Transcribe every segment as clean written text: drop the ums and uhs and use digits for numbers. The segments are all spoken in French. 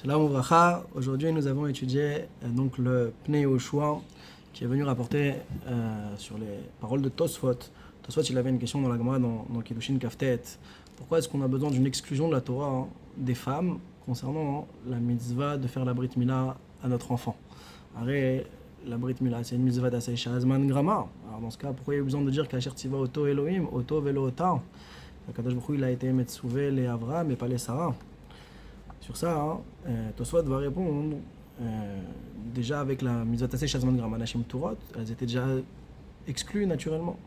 Shalom Uvracha. Aujourd'hui, nous avons étudié donc le Pnei Yehoshua qui est venu rapporter sur les paroles de Tosfot. Tosfot, il avait une question dans la Gemara dans Kiddushin Kaftet. Pourquoi est-ce qu'on a besoin d'une exclusion de la Torah des femmes concernant la mitzvah de faire la Brit Mila à notre enfant? Arrête, la Brit Mila, c'est une mitzvah d'Asay Shazman Grama. Alors dans ce cas, pourquoi il y a besoin de dire qu'Asher Tiva Oto Elohim, Oto Velo Ota? Kadosh Baruch Hu, il a été Metzouvé les Avram mais pas les Sarah. Sur ça, Tosfot va répondre déjà avec la mitzvah d'Asay Shazman Grama, Nashim Turot, elles étaient déjà exclues naturellement.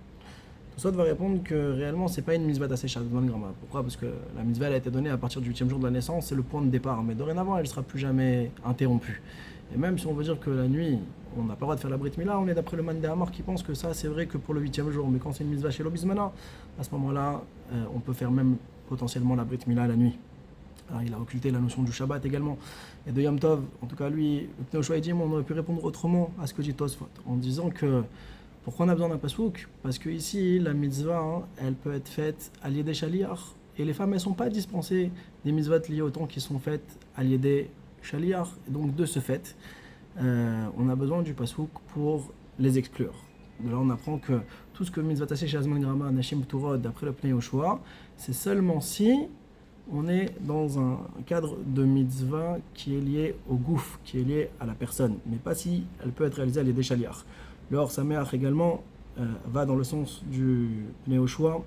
Tosfot va répondre que réellement c'est pas une mitzvah d'Asay Shazman Grama. Pourquoi? Parce que la mitzvah elle a été donnée à partir du 8e jour de la naissance, c'est le point de départ, mais dorénavant elle ne sera plus jamais interrompue. Et même si on veut dire que la nuit, on n'a pas le droit de faire la Brit Mila, on est d'après le Man de Hamar qui pense que ça c'est vrai que pour le 8e jour, mais quand c'est une mitzvah chez l'Obizmana, à ce moment-là, on peut faire même potentiellement la Brit Mila la nuit. Alors, il a occulté la notion du Shabbat également et de Yom Tov. En tout cas, lui, le Pnei Yehoshua dit, on aurait pu répondre autrement à ce que dit Tosfot, en disant que pourquoi on a besoin d'un pasouk? Parce que ici, la mitzvah, elle peut être faite à l'Yedé Shaliach, et les femmes, elles ne sont pas dispensées des mitzvahs liées au temps qui sont faites à l'Yedé Shaliach. Et donc, de ce fait, on a besoin du pasouk pour les exclure. De là, on apprend que tout ce que mitzvah tassé chez Azman Grama, Nashim Turod, d'après le Pnei Yehoshua, c'est seulement si on est dans un cadre de mitzvah qui est lié au gouf, qui est lié à la personne, mais pas si elle peut être réalisée à l'Yedé Shaliach. Le Or Sameach également va dans le sens du Pnei Yehoshua,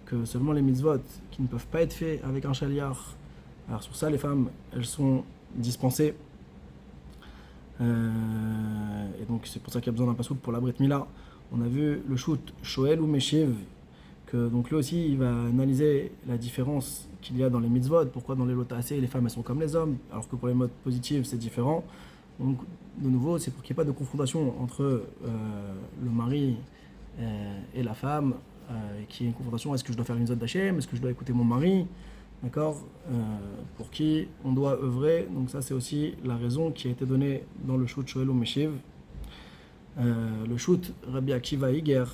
que seulement les mitzvot qui ne peuvent pas être faits avec un Shaliach, alors sur ça les femmes elles sont dispensées. Et donc c'est pour ça qu'il y a besoin d'un pasouk pour la Brit Mila. On a vu le shoot Shoel ou Meshiv, que donc lui aussi il va analyser la différence qu'il y a dans les mitzvot, pourquoi dans les lotasés les femmes elles sont comme les hommes, alors que pour les modes positifs c'est différent. Donc de nouveau c'est pour qu'il n'y ait pas de confrontation entre le mari et la femme, qu'il y ait une confrontation, est-ce que je dois faire une zone d'Hachem, est-ce que je dois écouter mon mari, d'accord, pour qui on doit œuvrer. Donc ça c'est aussi la raison qui a été donnée dans le shoot Shoel ou Meshiv. Le shoot Rabbi Akiva Iger,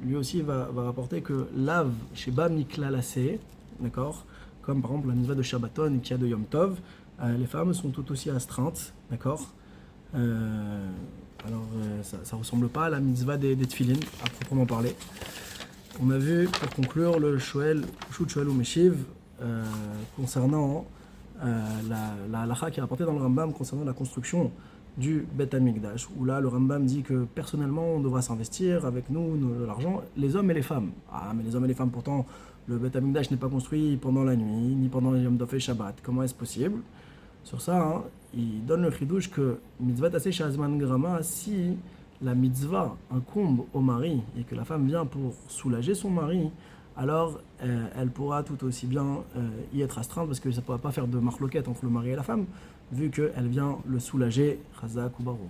lui aussi va rapporter que lave chez Ba Mikla Lassé, d'accord, comme par exemple la mitzvah de Shabbaton et qu'il y a de Yom Tov, les femmes sont tout aussi astreintes, d'accord. Alors ça ressemble pas à la mitzvah des tefillin à proprement parler. On a vu pour conclure le shoot Shoel ou Meshiv concernant la halacha qui est rapportée dans le Rambam concernant la construction du Bet Hamikdash, où là le Rambam dit que personnellement on devra s'investir avec nous, l'argent, les hommes et les femmes. Ah mais les hommes et les femmes pourtant le Bet Hamikdash n'est pas construit pendant la nuit, ni pendant les Yom Tov et Shabbat, comment est-ce possible? Sur ça, il donne le chidouche que mitzvah tassé shazman grama, si la mitzvah incombe au mari et que la femme vient pour soulager son mari, alors elle pourra tout aussi bien y être astreinte, parce que ça ne pourra pas faire de marloquette entre le mari et la femme, vu qu'elle vient le soulager. Chazak ou barour.